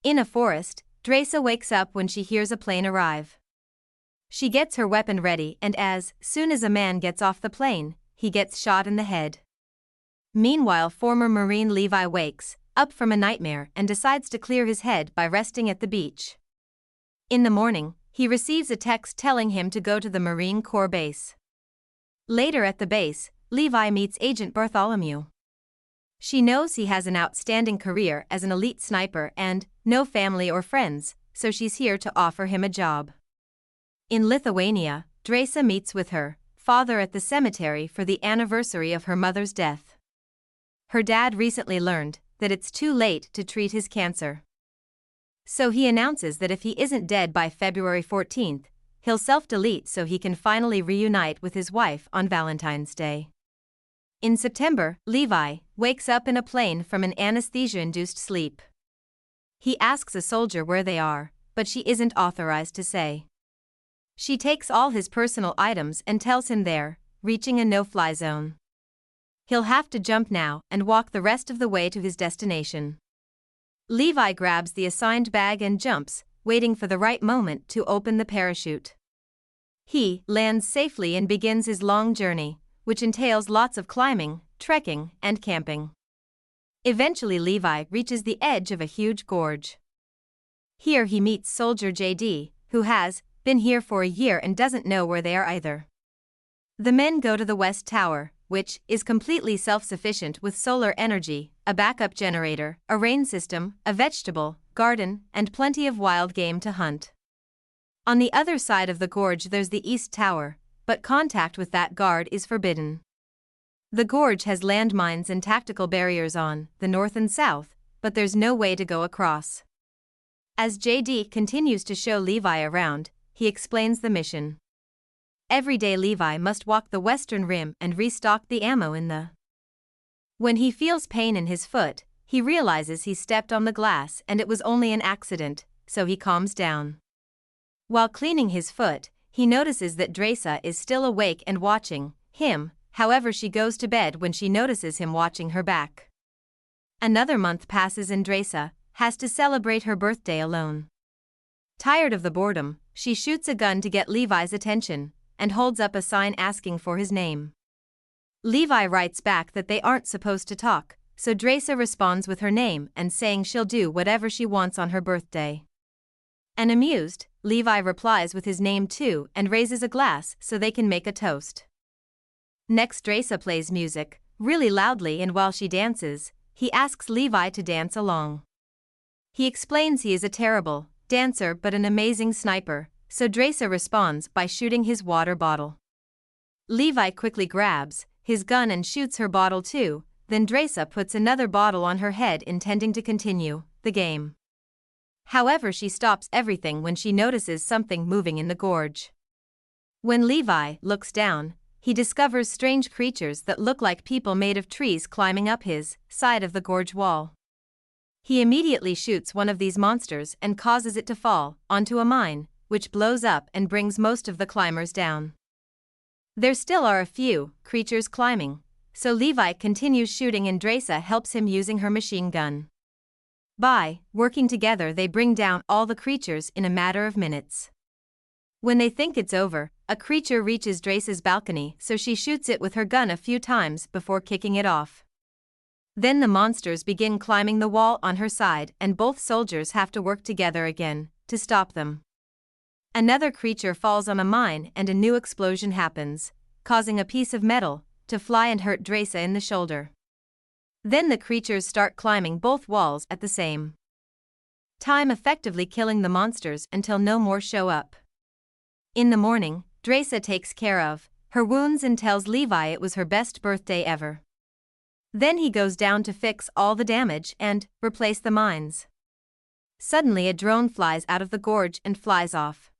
In a forest, Dresa wakes up when she hears a plane arrive. She gets her weapon ready and as soon as a man gets off the plane, he gets shot in the head. Meanwhile, former Marine Levi wakes up from a nightmare and decides to clear his head by resting at the beach. In the morning, he receives a text telling him to go to the Marine Corps base. Later at the base, Levi meets Agent Bartholomew. She knows he has an outstanding career as an elite sniper and no family or friends, so she's here to offer him a job. In Lithuania, Dresa meets with her father at the cemetery for the anniversary of her mother's death. Her dad recently learned that it's too late to treat his cancer. So he announces that if he isn't dead by February 14th, he'll self-delete so he can finally reunite with his wife on Valentine's Day. In September, Levi wakes up in a plane from an anesthesia-induced sleep. He asks a soldier where they are, but she isn't authorized to say. She takes all his personal items and tells him they're reaching a no-fly zone. He'll have to jump now and walk the rest of the way to his destination. Levi grabs the assigned bag and jumps, waiting for the right moment to open the parachute. He lands safely and begins his long journey, which entails lots of climbing, trekking, and camping. Eventually Levi reaches the edge of a huge gorge. Here he meets soldier JD, who has been here for a year and doesn't know where they are either. The men go to the West Tower, which is completely self-sufficient with solar energy, a backup generator, a rain system, a vegetable garden, and plenty of wild game to hunt. On the other side of the gorge there's the East Tower, but contact with that guard is forbidden. The gorge has landmines and tactical barriers on the north and south, but there's no way to go across. As JD continues to show Levi around, he explains the mission. Every day Levi must walk the western rim and restock the ammo in the. When he feels pain in his foot, he realizes he stepped on the glass and it was only an accident, so he calms down. While cleaning his foot, he notices that Dresa is still awake and watching him, however she goes to bed when she notices him watching her back. Another month passes and Dresa has to celebrate her birthday alone. Tired of the boredom, she shoots a gun to get Levi's attention, and holds up a sign asking for his name. Levi writes back that they aren't supposed to talk, so Dresa responds with her name and saying she'll do whatever she wants on her birthday. And amused, Levi replies with his name too and raises a glass so they can make a toast. Next Dresa plays music, really loudly, and while she dances, he asks Levi to dance along. He explains he is a terrible dancer but an amazing sniper, so Dresa responds by shooting his water bottle. Levi quickly grabs his gun and shoots her bottle too, then Dresa puts another bottle on her head intending to continue the game. However, she stops everything when she notices something moving in the gorge. When Levi looks down, he discovers strange creatures that look like people made of trees climbing up his side of the gorge wall. He immediately shoots one of these monsters and causes it to fall onto a mine, which blows up and brings most of the climbers down. There still are a few creatures climbing, so Levi continues shooting and Dresa helps him using her machine gun. By working together they bring down all the creatures in a matter of minutes. When they think it's over, a creature reaches Dresa's balcony, so she shoots it with her gun a few times before kicking it off. Then the monsters begin climbing the wall on her side and both soldiers have to work together again to stop them. Another creature falls on a mine and a new explosion happens, causing a piece of metal to fly and hurt Dresa in the shoulder. Then the creatures start climbing both walls at the same time, effectively killing the monsters until no more show up. In the morning, Dresa takes care of her wounds and tells Levi it was her best birthday ever. Then he goes down to fix all the damage and replace the mines. Suddenly a drone flies out of the gorge and flies off.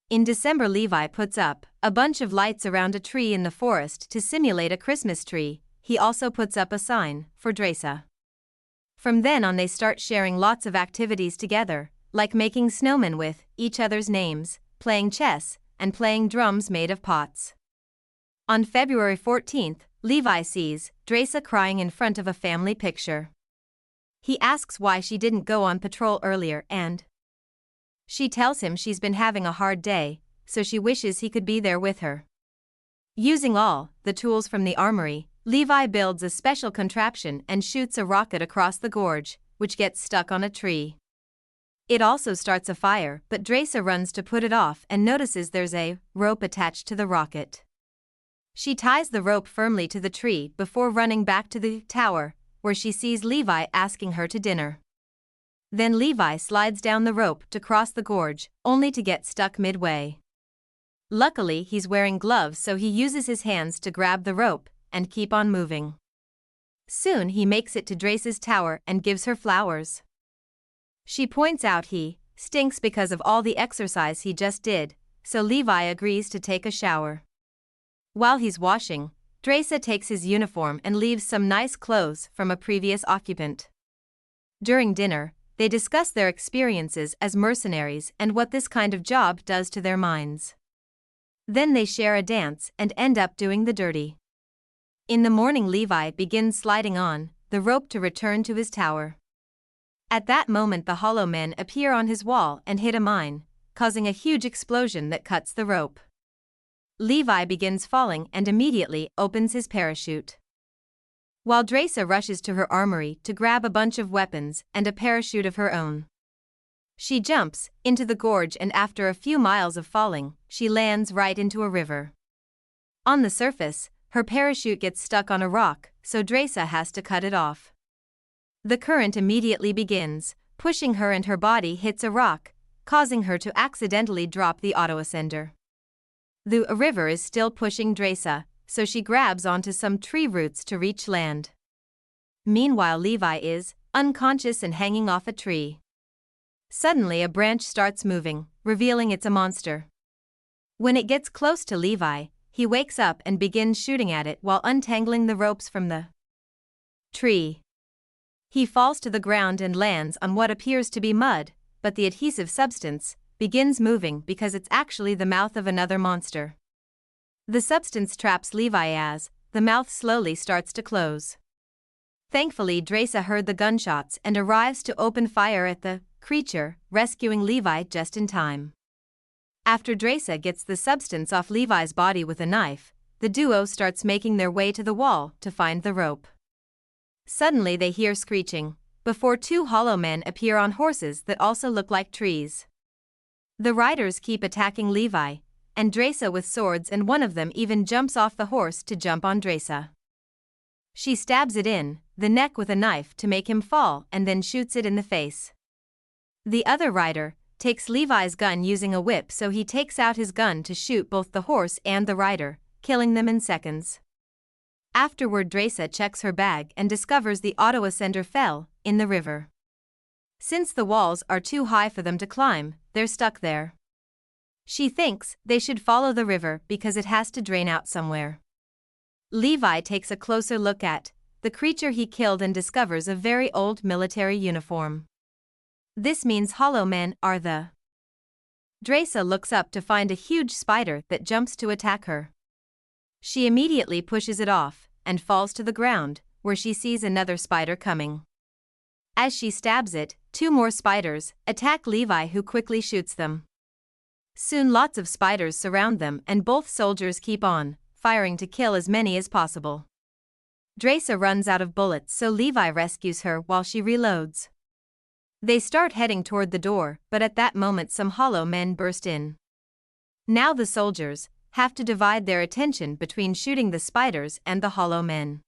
In December, Levi puts up a bunch of lights around a tree in the forest to simulate a Christmas tree. He also puts up a sign for Dresa. From then on they start sharing lots of activities together, like making snowmen with each other's names, playing chess, and playing drums made of pots. On February 14th, Levi sees Dresa crying in front of a family picture. He asks why she didn't go on patrol earlier and she tells him she's been having a hard day, so she wishes he could be there with her. Using all the tools from the armory, Levi builds a special contraption and shoots a rocket across the gorge, which gets stuck on a tree. It also starts a fire, but Dresa runs to put it off and notices there's a rope attached to the rocket. She ties the rope firmly to the tree before running back to the tower, where she sees Levi asking her to dinner. Then Levi slides down the rope to cross the gorge, only to get stuck midway. Luckily, he's wearing gloves, so he uses his hands to grab the rope and keep on moving. Soon he makes it to Dresa's tower and gives her flowers. She points out he stinks because of all the exercise he just did, so Levi agrees to take a shower. While he's washing, Dresa takes his uniform and leaves some nice clothes from a previous occupant. During dinner, they discuss their experiences as mercenaries and what this kind of job does to their minds. Then they share a dance and end up doing the dirty. In the morning, Levi begins sliding on the rope to return to his tower. At that moment, the hollow men appear on his wall and hit a mine, causing a huge explosion that cuts the rope. Levi begins falling and immediately opens his parachute. While Dresa rushes to her armory to grab a bunch of weapons and a parachute of her own. She jumps into the gorge and after a few miles of falling, she lands right into a river. On the surface, her parachute gets stuck on a rock, so Dresa has to cut it off. The current immediately begins, pushing her and her body hits a rock, causing her to accidentally drop the auto-ascender. The river is still pushing Dresa, so she grabs onto some tree roots to reach land. Meanwhile, Levi is unconscious and hanging off a tree. Suddenly a branch starts moving, revealing it's a monster. When it gets close to Levi, he wakes up and begins shooting at it while untangling the ropes from the tree. He falls to the ground and lands on what appears to be mud, but the adhesive substance begins moving because it's actually the mouth of another monster. The substance traps Levi as the mouth slowly starts to close. Thankfully, Dresa heard the gunshots and arrives to open fire at the creature, rescuing Levi just in time. After Dresa gets the substance off Levi's body with a knife, the duo starts making their way to the wall to find the rope. Suddenly they hear screeching, before two hollow men appear on horses that also look like trees. The riders keep attacking Levi, and Dresa with swords, and one of them even jumps off the horse to jump on Dresa. She stabs it in the neck with a knife to make him fall and then shoots it in the face. The other rider takes Levi's gun using a whip, so he takes out his gun to shoot both the horse and the rider, killing them in seconds. Afterward, Dresa checks her bag and discovers the auto-ascender fell in the river. Since the walls are too high for them to climb, they're stuck there. She thinks they should follow the river because it has to drain out somewhere. Levi takes a closer look at the creature he killed and discovers a very old military uniform. This means hollow men are the. Dresa looks up to find a huge spider that jumps to attack her. She immediately pushes it off and falls to the ground, where she sees another spider coming. As she stabs it, two more spiders attack Levi, who quickly shoots them. Soon lots of spiders surround them and both soldiers keep on firing to kill as many as possible. Dresa runs out of bullets, so Levi rescues her while she reloads. They start heading toward the door, but at that moment some hollow men burst in. Now the soldiers have to divide their attention between shooting the spiders and the hollow men.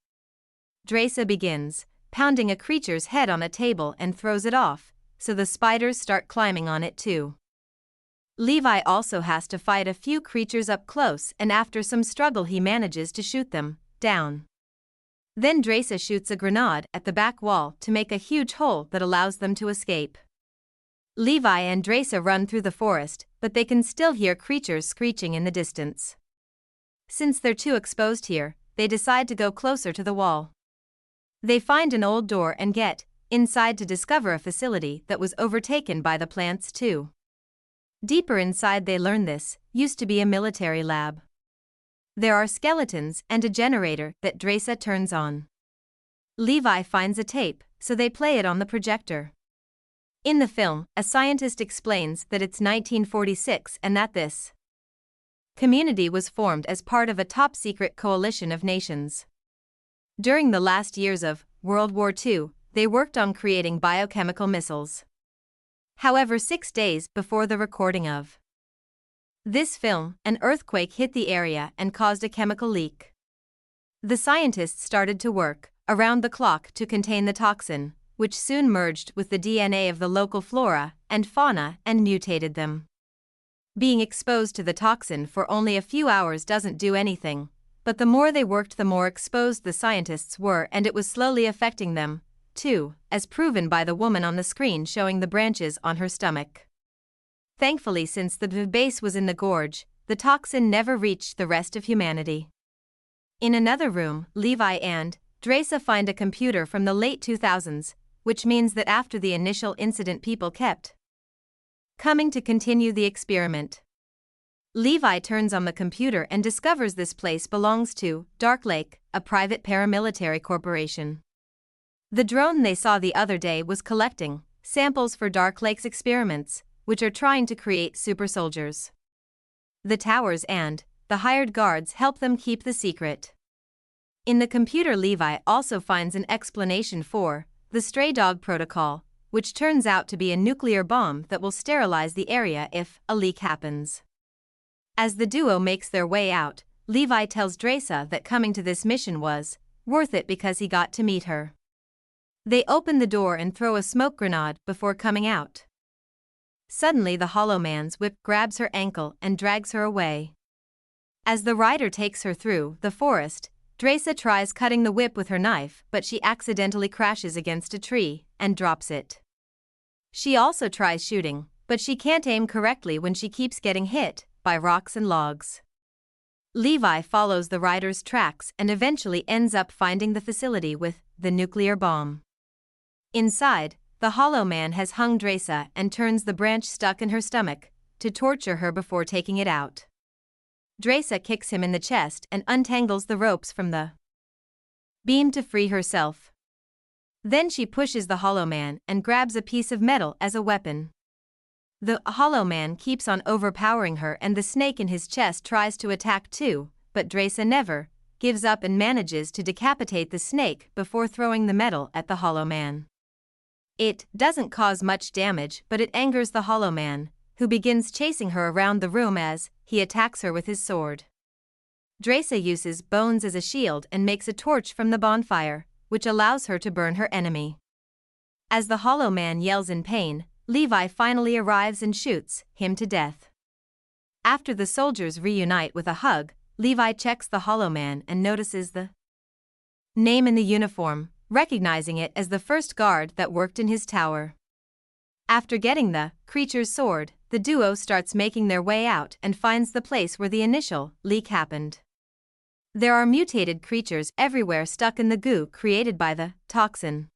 Dresa begins pounding a creature's head on a table and throws it off, so the spiders start climbing on it too. Levi also has to fight a few creatures up close, and after some struggle he manages to shoot them down. Then Dresa shoots a grenade at the back wall to make a huge hole that allows them to escape. Levi and Dresa run through the forest, but they can still hear creatures screeching in the distance. Since they're too exposed here, they decide to go closer to the wall. They find an old door and get inside to discover a facility that was overtaken by the plants too. Deeper inside they learn this used to be a military lab. There are skeletons and a generator that Dresa turns on. Levi finds a tape, so they play it on the projector. In the film, a scientist explains that it's 1946 and that this community was formed as part of a top-secret coalition of nations. During the last years of World War II, they worked on creating biochemical missiles. However, 6 days before the recording of this film, an earthquake hit the area and caused a chemical leak. The scientists started to work around the clock to contain the toxin, which soon merged with the DNA of the local flora and fauna and mutated them. Being exposed to the toxin for only a few hours doesn't do anything, but the more they worked, the more exposed the scientists were, and it was slowly affecting them, too, as proven by the woman on the screen showing the branches on her stomach. Thankfully, since the base was in the gorge, the toxin never reached the rest of humanity. In another room, Levi and Dresa find a computer from the late 2000s, which means that after the initial incident, people kept coming to continue the experiment. Levi turns on the computer and discovers this place belongs to Dark Lake, a private paramilitary corporation. The drone they saw the other day was collecting samples for Dark Lake's experiments, which are trying to create super soldiers. The towers and the hired guards help them keep the secret. In the computer, Levi also finds an explanation for the stray dog protocol, which turns out to be a nuclear bomb that will sterilize the area if a leak happens. As the duo makes their way out, Levi tells Dresa that coming to this mission was worth it because he got to meet her. They open the door and throw a smoke grenade before coming out. Suddenly, the Hollow Man's whip grabs her ankle and drags her away. As the rider takes her through the forest, Dresa tries cutting the whip with her knife, but she accidentally crashes against a tree and drops it. She also tries shooting, but she can't aim correctly when she keeps getting hit by rocks and logs. Levi follows the rider's tracks and eventually ends up finding the facility with the nuclear bomb. Inside, the Hollow Man has hung Dresa and turns the branch stuck in her stomach to torture her before taking it out. Dresa kicks him in the chest and untangles the ropes from the beam to free herself. Then she pushes the Hollow Man and grabs a piece of metal as a weapon. The Hollow Man keeps on overpowering her, and the snake in his chest tries to attack too, but Dresa never gives up and manages to decapitate the snake before throwing the metal at the Hollow Man. It doesn't cause much damage, but it angers the Hollow Man, who begins chasing her around the room as he attacks her with his sword. Dresa uses bones as a shield and makes a torch from the bonfire, which allows her to burn her enemy. As the Hollow Man yells in pain, Levi finally arrives and shoots him to death. After the soldiers reunite with a hug, Levi checks the Hollow Man and notices the name in the uniform, recognizing it as the first guard that worked in his tower. After getting the creature's sword, the duo starts making their way out and finds the place where the initial leak happened. There are mutated creatures everywhere stuck in the goo created by the toxin.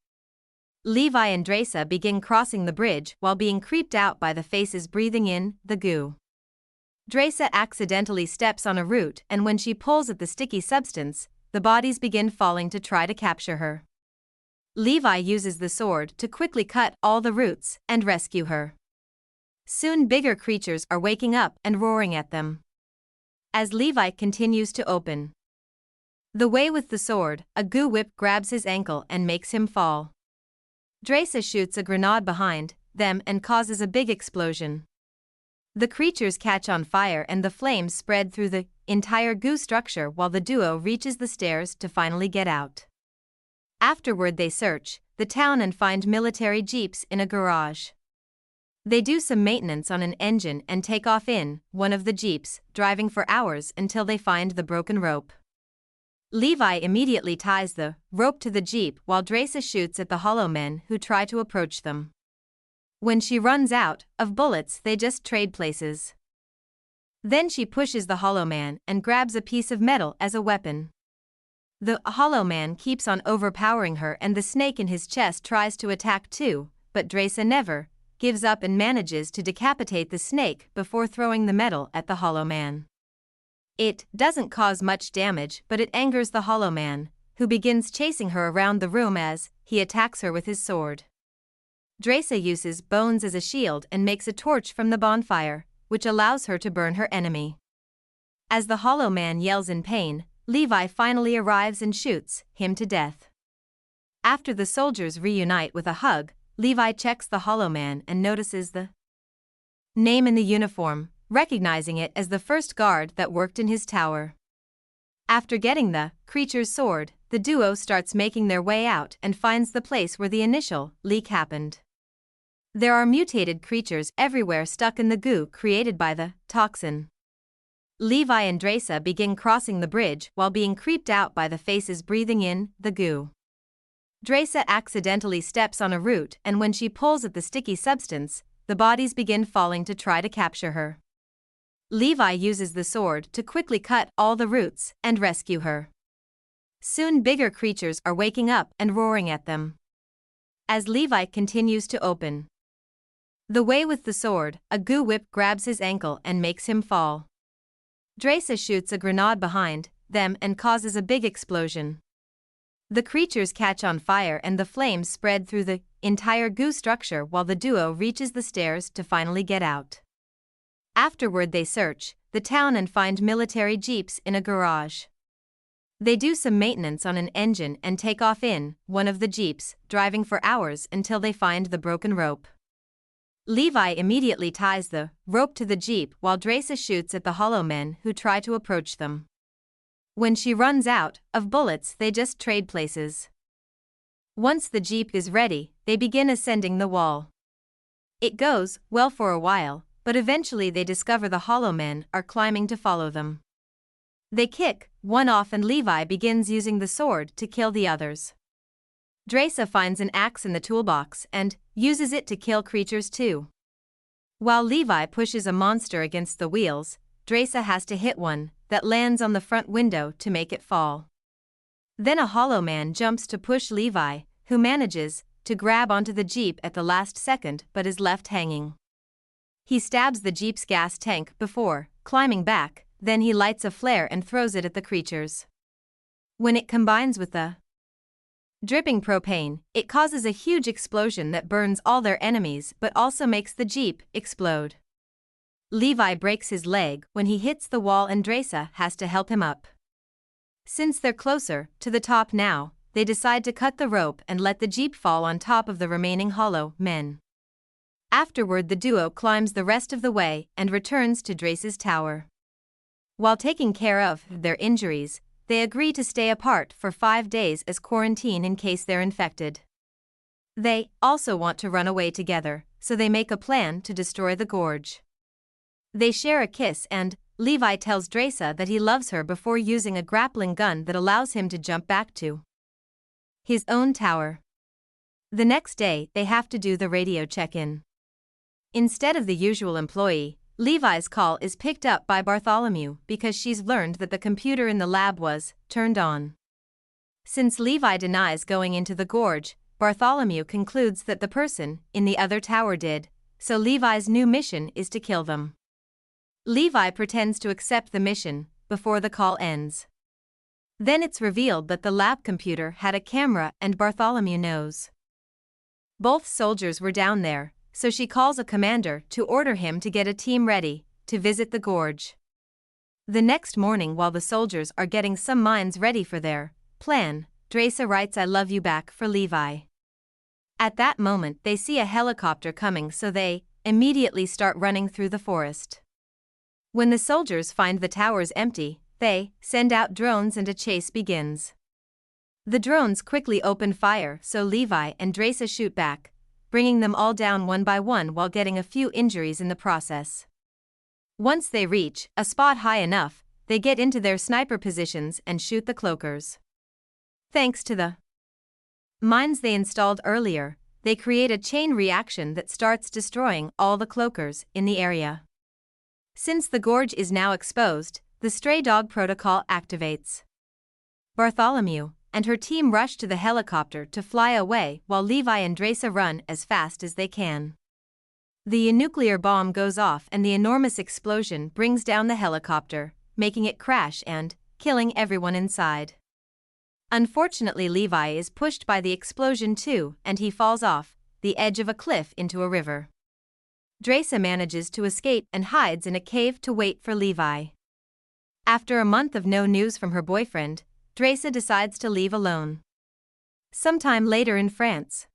Levi and Dresa begin crossing the bridge while being creeped out by the faces breathing in the goo. Dresa accidentally steps on a root, and when she pulls at the sticky substance, the bodies begin falling to try to capture her. Levi uses the sword to quickly cut all the roots and rescue her. Soon bigger creatures are waking up and roaring at them. As Levi continues to open the way with the sword, a goo whip grabs his ankle and makes him fall. Dresa shoots a grenade behind them and causes a big explosion. The creatures catch on fire and the flames spread through the entire goo structure while the duo reaches the stairs to finally get out. Afterward, they search the town and find military jeeps in a garage. They do some maintenance on an engine and take off in one of the jeeps, driving for hours until they find the broken rope. Levi immediately ties the rope to the jeep while Dresa shoots at the Hollow Men who try to approach them. When she runs out of bullets, they just trade places. Then she pushes the Hollow Man and grabs a piece of metal as a weapon. The Hollow Man keeps on overpowering her, and the snake in his chest tries to attack too, but Dresa never gives up and manages to decapitate the snake before throwing the metal at the Hollow Man. It doesn't cause much damage, but it angers the Hollow Man, who begins chasing her around the room as he attacks her with his sword. Dresa uses bones as a shield and makes a torch from the bonfire, which allows her to burn her enemy. As the Hollow Man yells in pain, Levi finally arrives and shoots him to death. After the soldiers reunite with a hug, Levi checks the Hollow Man and notices the name in the uniform, recognizing it as the first guard that worked in his tower. After getting the creature's sword, the duo starts making their way out and finds the place where the initial leak happened. There are mutated creatures everywhere stuck in the goo created by the toxin. Levi and Dresa begin crossing the bridge while being creeped out by the faces breathing in the goo. Dresa accidentally steps on a root, and when she pulls at the sticky substance, the bodies begin falling to try to capture her. Levi uses the sword to quickly cut all the roots and rescue her. Soon bigger creatures are waking up and roaring at them. As Levi continues to open the way with the sword, a goo whip grabs his ankle and makes him fall. Dresa shoots a grenade behind them and causes a big explosion. The creatures catch on fire and the flames spread through the entire goo structure while the duo reaches the stairs to finally get out. Afterward they search the town and find military jeeps in a garage. They do some maintenance on an engine and take off in one of the jeeps, driving for hours until they find the broken rope. Levi immediately ties the rope to the jeep while Dresa shoots at the Hollow Men who try to approach them. When she runs out of bullets, they just trade places. Once the jeep is ready, they begin ascending the wall. It goes well for a while, but eventually they discover the Hollow Men are climbing to follow them. They kick one off and Levi begins using the sword to kill the others. Dresa finds an axe in the toolbox and uses it to kill creatures too. While Levi pushes a monster against the wheels, Dresa has to hit one that lands on the front window to make it fall. Then a Hollow Man jumps to push Levi, who manages to grab onto the jeep at the last second but is left hanging. He stabs the jeep's gas tank before climbing back, then he lights a flare and throws it at the creatures. When it combines with the dripping propane, it causes a huge explosion that burns all their enemies but also makes the jeep explode. Levi breaks his leg when he hits the wall and Dresa has to help him up. Since they're closer to the top now, they decide to cut the rope and let the jeep fall on top of the remaining Hollow Men. Afterward the duo climbs the rest of the way and returns to Dresa's tower. While taking care of their injuries, they agree to stay apart for 5 days as quarantine in case they're infected. They also want to run away together, so they make a plan to destroy the Gorge. They share a kiss and Levi tells Dresa that he loves her before using a grappling gun that allows him to jump back to his own tower. The next day, they have to do the radio check-in. Instead of the usual employee, Levi's call is picked up by Bartholomew because she's learned that the computer in the lab was turned on. Since Levi denies going into the Gorge, Bartholomew concludes that the person in the other tower did, so Levi's new mission is to kill them. Levi pretends to accept the mission before the call ends. Then it's revealed that the lab computer had a camera and Bartholomew knows. Both soldiers were down there, so she calls a commander to order him to get a team ready to visit the Gorge. The next morning, while the soldiers are getting some mines ready for their plan, Dresa writes "I love you" back for Levi. At that moment they see a helicopter coming, so they immediately start running through the forest. When the soldiers find the towers empty, they send out drones and a chase begins. The drones quickly open fire, so Levi and Dresa shoot back, bringing them all down one by one while getting a few injuries in the process. Once they reach a spot high enough, they get into their sniper positions and shoot the cloakers. Thanks to the mines they installed earlier, they create a chain reaction that starts destroying all the cloakers in the area. Since the Gorge is now exposed, the stray dog protocol activates. Bartholomew and her team rush to the helicopter to fly away while Levi and Dresa run as fast as they can. The nuclear bomb goes off and the enormous explosion brings down the helicopter, making it crash and killing everyone inside. Unfortunately, Levi is pushed by the explosion too, and he falls off the edge of a cliff into a river. Dresa manages to escape and hides in a cave to wait for Levi. After a month of no news from her boyfriend, Dresa decides to leave alone. Sometime later in France,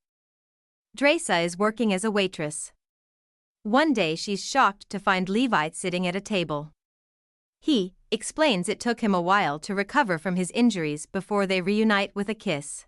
Dresa is working as a waitress. One day she's shocked to find Levi sitting at a table. He explains it took him a while to recover from his injuries before they reunite with a kiss.